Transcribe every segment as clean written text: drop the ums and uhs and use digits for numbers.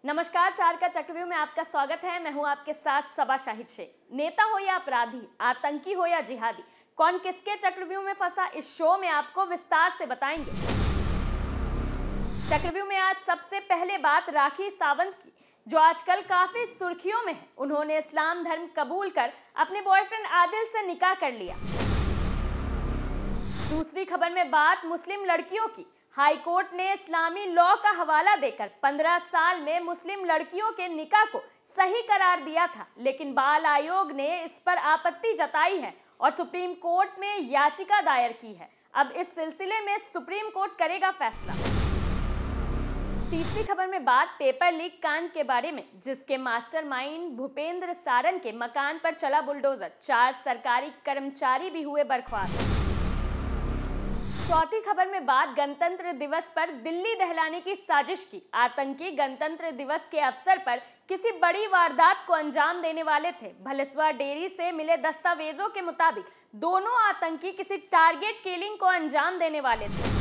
नमस्कार, चार का चक्रव्यूह में आपका स्वागत है। मैं हूं आपके साथ सबा शाहिद शेख। नेता हो या अपराधी, आतंकी हो या जिहादी, कौन किसके चक्रव्यूह में फंसा, इस शो में आपको विस्तार से बताएंगे। चक्रव्यूह में आज सबसे पहले बात राखी सावंत की, जो आजकल काफी सुर्खियों में है। उन्होंने इस्लाम धर्म कबूल कर अपने बॉयफ्रेंड आदिल से निकाह कर लिया। दूसरी खबर में बात मुस्लिम लड़कियों की। हाई कोर्ट ने इस्लामी लॉ का हवाला देकर 15 साल में मुस्लिम लड़कियों के निकाह को सही करार दिया था, लेकिन बाल आयोग ने इस पर आपत्ति जताई है और सुप्रीम कोर्ट में याचिका दायर की है। अब इस सिलसिले में सुप्रीम कोर्ट करेगा फैसला। तीसरी खबर में बात पेपर लीक कांड के बारे में, जिसके मास्टरमाइंड भूपेंद्र सारन के मकान पर चला बुलडोजर, 4 सरकारी कर्मचारी भी हुए बर्खास्त। चौथी खबर में बात गणतंत्र दिवस पर दिल्ली दहलाने की साजिश की। आतंकी गणतंत्र दिवस के अवसर पर किसी बड़ी वारदात को अंजाम देने वाले थे। भलेसवा डेयरी से मिले दस्तावेजों के मुताबिक दोनों आतंकी किसी टारगेट किलिंग को अंजाम देने वाले थे।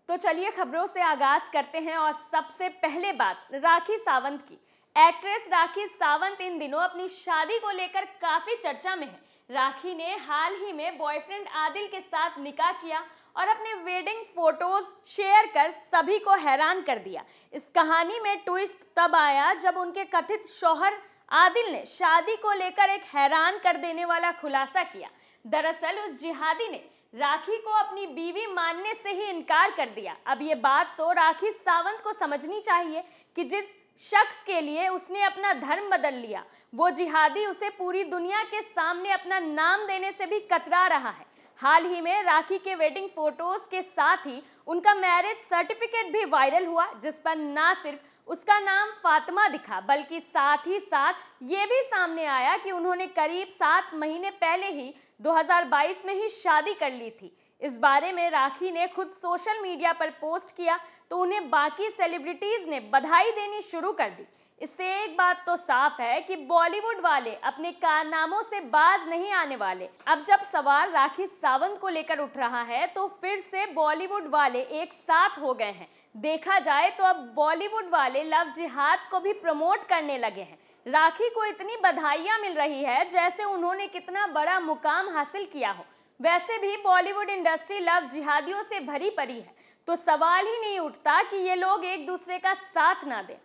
तो चलिए खबरों से आगाज करते हैं और सबसे पहले बात राखी सावंत की। एक्ट्रेस राखी सावंत इन दिनों अपनी शादी को लेकर काफी चर्चा में है। राखी ने हाल ही में बॉयफ्रेंड आदिल के साथ निकाह किया और अपने वेडिंग फोटोज शेयर कर सभी को हैरान कर दिया। इस कहानी में ट्विस्ट तब आया जब उनके कथित शौहर आदिल ने शादी को लेकर एक हैरान कर देने वाला खुलासा किया। दरअसल उस जिहादी ने राखी को अपनी बीवी मानने से ही इनकार कर दिया। अब ये बात तो राखी सावंत को समझनी चाहिए कि जिस शख्स के लिए उसने अपना धर्म बदल लिया, वो जिहादी उसे पूरी दुनिया के सामने अपना नाम देने से भी कतरा रहा है। हाल ही में राखी के वेडिंग फोटोज के साथ ही उनका मैरिज सर्टिफिकेट भी वायरल हुआ, जिस पर ना सिर्फ उसका नाम फातिमा दिखा, बल्कि साथ ही साथ ये भी सामने आया कि उन्होंने करीब 7 महीने पहले ही 2022 में ही शादी कर ली थी। इस बारे में राखी ने खुद सोशल मीडिया पर पोस्ट किया तो उन्हें बाकी सेलिब्रिटीज ने बधाई देनी शुरू कर दी। इससे एक बात तो साफ है कि बॉलीवुड वाले अपने कारनामों से बाज नहीं आने वाले। अब जब सवाल राखी सावंत को लेकर उठ रहा है तो फिर से बॉलीवुड वाले एक साथ हो गए हैं। देखा जाए तो अब बॉलीवुड वाले लव जिहाद को भी प्रमोट करने लगे हैं। राखी को इतनी बधाइयां मिल रही है जैसे उन्होंने कितना बड़ा मुकाम हासिल किया हो। वैसे भी बॉलीवुड इंडस्ट्री लव जिहादियों से भरी पड़ी है, तो सवाल ही नहीं उठता कि ये लोग एक दूसरे का साथ ना दें।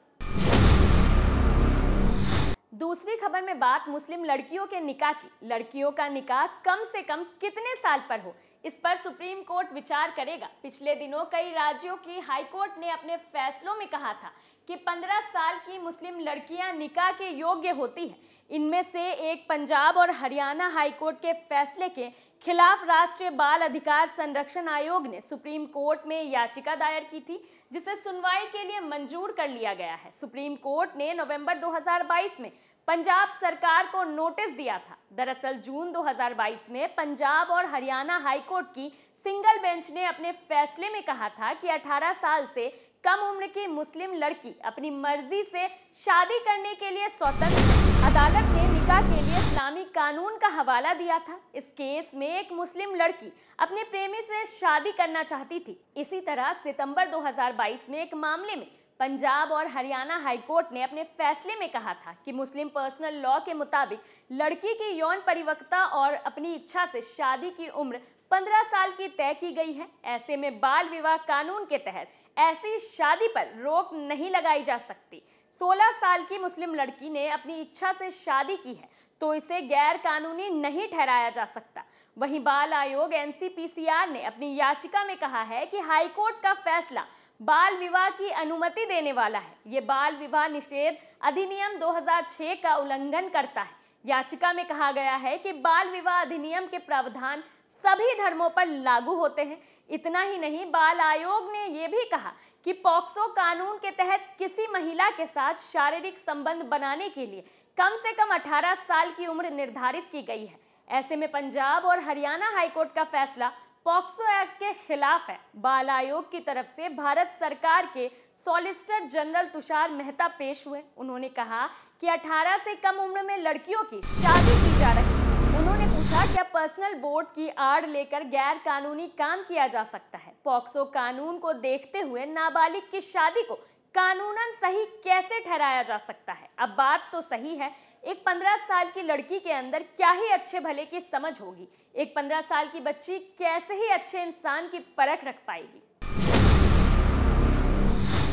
दूसरी खबर में बात मुस्लिम लड़कियों के निकाह की। लड़कियों का निकाह कम से कम कितने साल पर हो, इस पर सुप्रीम कोर्ट विचार करेगा। पिछले दिनों कई राज्यों की हाई कोर्ट ने अपने फैसलों में कहा था कि 15 साल की मुस्लिम लड़कियां निकाह के योग्य होती हैं। इनमें से एक पंजाब और हरियाणा हाई कोर्ट के फैसले के खिलाफ राष्ट्रीय बाल अधिकार संरक्षण आयोग ने सुप्रीम कोर्ट में याचिका दायर की थी, जिसे सुनवाई के लिए मंजूर कर लिया गया है। सुप्रीम कोर्ट ने नवंबर 2022 में पंजाब सरकार को नोटिस दिया था। दरअसल जून 2022 में पंजाब और हरियाणा हाई कोर्ट की सिंगल बेंच ने अपने फैसले में कहा था कि 18 साल से कम उम्र की मुस्लिम लड़की अपनी मर्जी से शादी करने के लिए स्वतंत्र है। अदालत ने निकाह के लिए इस्लामी कानून का हवाला दिया था। इस केस में एक मुस्लिम लड़की अपने प्रेमी से शादी करना चाहती थी। इसी तरह सितंबर 2022 में एक मामले में पंजाब और हरियाणा हाई कोर्ट ने अपने फैसले में कहा था कि मुस्लिम पर्सनल लॉ के मुताबिक लड़की की यौन परिपक्वता और अपनी इच्छा से शादी की उम्र 15 साल की तय की गई है। ऐसे में बाल विवाह कानून के तहत ऐसी शादी पर रोक नहीं लगाई जा सकती। 16 साल की मुस्लिम लड़की ने अपनी इच्छा से शादी की है तो इसे गैर कानूनी नहीं ठहराया जा सकता। वहीं बाल आयोग NCPCR ने अपनी याचिका में कहा है कि हाई कोर्ट का फैसला बाल विवाह की अनुमति देने वाला है। ये बाल विवाह निषेध अधिनियम 2006 का उल्लंघन करता है। याचिका में कहा गया है कि बाल विवाह अधिनियम के प्रावधान सभी धर्मों पर लागू होते हैं। इतना ही नहीं, बाल आयोग ने यह भी कहा कि पॉक्सो कानून के तहत किसी महिला के साथ शारीरिक संबंध बनाने के लिए कम से कम 18 साल की उम्र निर्धारित की गई है। ऐसे में पंजाब और हरियाणा हाईकोर्ट का फैसला पॉक्सो एक्ट के खिलाफ है। बाल आयोग की तरफ से भारत सरकार के सॉलिसिटर जनरल तुषार मेहता पेश हुए। उन्होंने कहा कि 18 से कम उम्र में लड़कियों की शादी की जा रही है। उन्होंने पूछा क्या पर्सनल बोर्ड की आड़ लेकर गैर कानूनी काम किया जा सकता है। पॉक्सो कानून को देखते हुए नाबालिग की शादी को कानूनन सही कैसे ठहराया जा सकता है? अब बात तो सही है, एक 15 साल की लड़की के अंदर क्या ही अच्छे भले की समझ होगी, एक 15 साल की बच्ची कैसे ही अच्छे इंसान की परख रख पाएगी।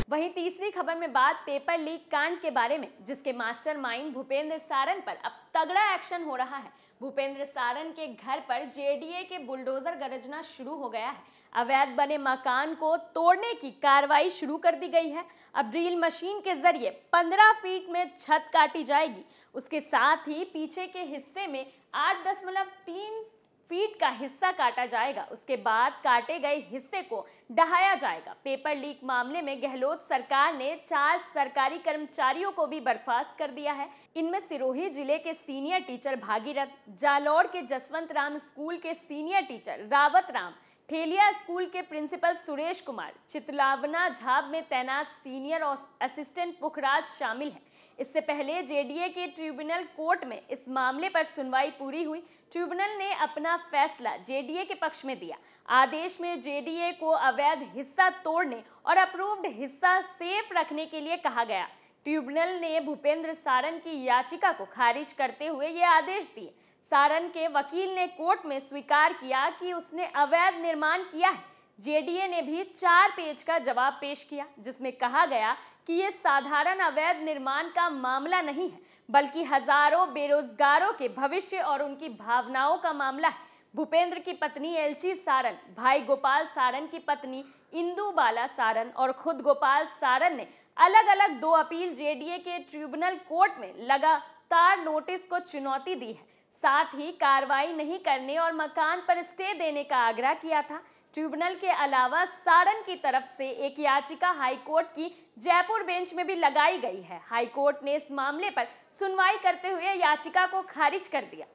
वहीं तीसरी खबर में बात पेपर लीक कांड के बारे में, जिसके मास्टरमाइंड भूपेंद्र सारन पर अब तगड़ा एक्शन हो रहा है। भूपेंद्र सारन के घर पर जेडीए के बुलडोजर गरजना शुरू हो गया है। अवैध बने मकान को तोड़ने की कार्रवाई शुरू कर दी गई है। अब ड्रिल मशीन के जरिए 15 फीट में छत काटी जाएगी। उसके साथ ही पीछे के हिस्से में 8.3 फीट का हिस्सा काटा जाएगा। उसके बाद काटे गए हिस्से को ढहाया जाएगा। पेपर लीक मामले में गहलोत सरकार ने 4 सरकारी कर्मचारियों को भी बर्खास्त कर दिया है। इनमें सिरोही जिले के सीनियर टीचर भागीरथ, जालौर के जसवंत राम स्कूल के senior teacher Rawat Ram, Theliya school के प्रिंसिपल सुरेश कुमार, चितलावना झाब में तैनात सीनियर और असिस्टेंट पुखराज शामिल हैं। इससे पहले जेडीए के ट्रिब्यूनल कोर्ट में इस मामले पर सुनवाई पूरी हुई। ट्रिब्यूनल ने अपना फैसला जेडीए के पक्ष में दिया। आदेश में जेडीए को अवैध हिस्सा तोड़ने और अप्रूव्ड हिस्सा सेफ रखने के लिए कहा गया। ट्रिब्यूनल ने भूपेंद्र सारन की याचिका को खारिज करते हुए ये आदेश दिए। सारन के वकील ने कोर्ट में स्वीकार किया कि उसने अवैध निर्माण किया है। जेडीए ने भी 4 पेज का जवाब पेश किया, जिसमें कहा गया कि ये साधारण अवैध निर्माण का मामला नहीं है, बल्कि हजारों बेरोजगारों के भविष्य और उनकी भावनाओं का मामला है। भूपेंद्र की पत्नी एलची सारन, भाई गोपाल सारन की पत्नी इंदु बाला सारन और खुद गोपाल सारन ने अलग अलग 2 अपील जेडीए के ट्रिब्यूनल कोर्ट में लगातार नोटिस को चुनौती दी है। साथ ही कार्रवाई नहीं करने और मकान पर स्टे देने का आग्रह किया था। ट्रिब्यूनल के अलावा सारन की तरफ से एक याचिका हाईकोर्ट की जयपुर बेंच में भी लगाई गई है। हाईकोर्ट ने इस मामले पर सुनवाई करते हुए याचिका को खारिज कर दिया।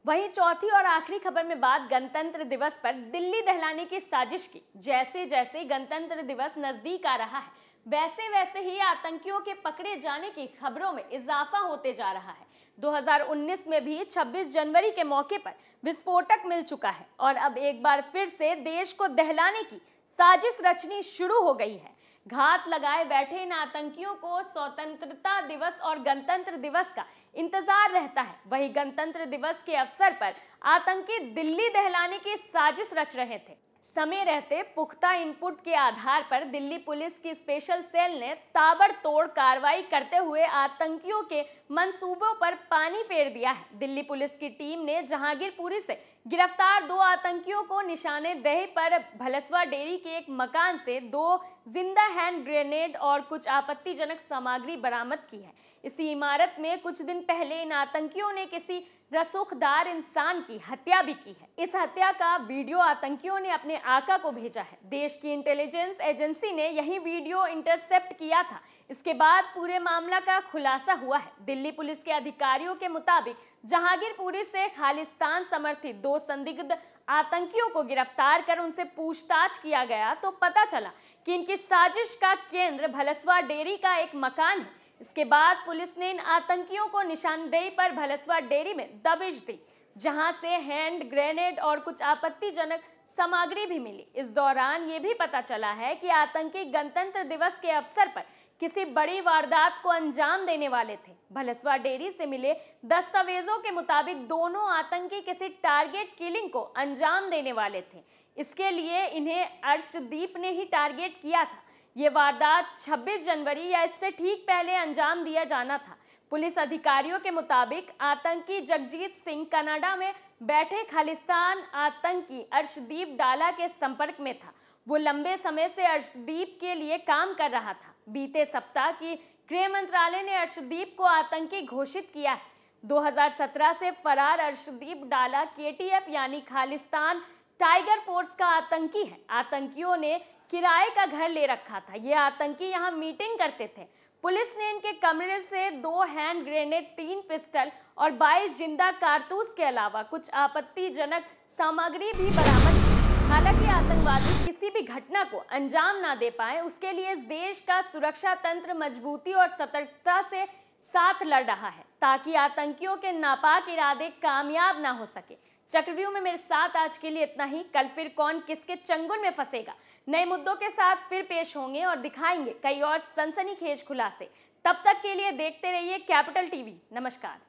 वहीं चौथी और आखिरी खबर में बात गणतंत्र दिवस पर दिल्ली दहलाने की साजिश की। जैसे जैसे गणतंत्र दिवस नजदीक आ रहा है, वैसे वैसे ही आतंकियों के पकड़े जाने की खबरों में इजाफा होते जा रहा है। 2019 में भी 26 जनवरी के मौके पर विस्फोटक मिल चुका है और अब एक बार फिर से देश को दहलाने की साजिश रचनी शुरू हो गई है। घात लगाए बैठे इन आतंकियों को स्वतंत्रता दिवस और गणतंत्र दिवस का इंतजार रहता है। वहीं गणतंत्र दिवस के अवसर पर आतंकी दिल्ली दहलाने की साजिश रच रहे थे। समय रहते पुख्ता इनपुट के आधार पर दिल्ली पुलिस की स्पेशल सेल ने ताबड़तोड़ कार्रवाई करते हुए आतंकियों के मंसूबों पर पानी फेर दिया है। दिल्ली पुलिस की टीम ने जहांगीरपुरी से गिरफ्तार 2 आतंकियों को निशानेदही पर भलसवा डेयरी के एक मकान से 2 जिंदा हैंड ग्रेनेड और कुछ आपत्तिजनक सामग्री बरामद की है। इसी इमारत में कुछ दिन पहले इन आतंकियों ने किसी रसूखदार इंसान की हत्या भी की है। इस हत्या का वीडियो आतंकियों ने अपने आका को भेजा है। देश की इंटेलिजेंस एजेंसी ने यही वीडियो इंटरसेप्ट किया था। इसके बाद पूरे मामला का खुलासा हुआ है। दिल्ली पुलिस के अधिकारियों के मुताबिक जहांगीरपुरी से खालिस्तान समर्थित 2 संदिग्ध आतंकियों को गिरफ्तार कर उनसे पूछताछ किया गया तो पता चला कि इनकी साजिश का केंद्र भलसवा डेयरी का एक मकान है। इसके बाद पुलिस ने इन आतंकियों को निशानदेही पर भलसवा डेयरी में दबिश दी, जहां से हैंड ग्रेनेड और कुछ आपत्तिजनक सामग्री भी मिली। इस दौरान ये भी पता चला है कि आतंकी गणतंत्र दिवस के अवसर पर किसी बड़ी वारदात को अंजाम देने वाले थे। भलसवा डेयरी से मिले दस्तावेजों के मुताबिक दोनों आतंकी किसी टारगेट किलिंग को अंजाम देने वाले थे। इसके लिए इन्हें अर्शदीप ने ही टारगेट किया था। ये वारदात 26 जनवरी या इससे ठीक पहले अंजाम दिया जाना था। पुलिस अधिकारियों के मुताबिक आतंकी जगजीत सिंह कनाडा में बैठे खालिस्तान आतंकी अर्शदीप डाला के संपर्क में था। वो लंबे समय से अर्शदीप के लिए काम कर रहा था। बीते सप्ताह की गृह मंत्रालय ने अर्शदीप को आतंकी घोषित किया है। 2017 से फरार अर्शदीप डाला केटीएफ यानी खालिस्तान टाइगर फोर्स का आतंकी है। आतंकियों ने किराए का घर ले रखा था। ये आतंकी यहाँ मीटिंग करते थे। पुलिस ने इनके कमरे से 2 हैंड ग्रेनेड, 3 पिस्टल और 22 जिंदा कारतूस के अलावा कुछ आपत्तिजनक सामग्री भी बरामद की। हालांकि आतंकवादी किसी भी घटना को अंजाम ना दे पाए, उसके लिए इस देश का सुरक्षा तंत्र मजबूती और सतर्कता से साथ लड़ रहा है, ताकि आतंकियों के नापाक इरादे कामयाब ना हो सके। चक्रव्यूह में मेरे साथ आज के लिए इतना ही। कल फिर कौन किसके चंगुल में फंसेगा, नए मुद्दों के साथ फिर पेश होंगे और दिखाएंगे कई और सनसनीखेज खुलासे। तब तक के लिए देखते रहिए कैपिटल टीवी। नमस्कार।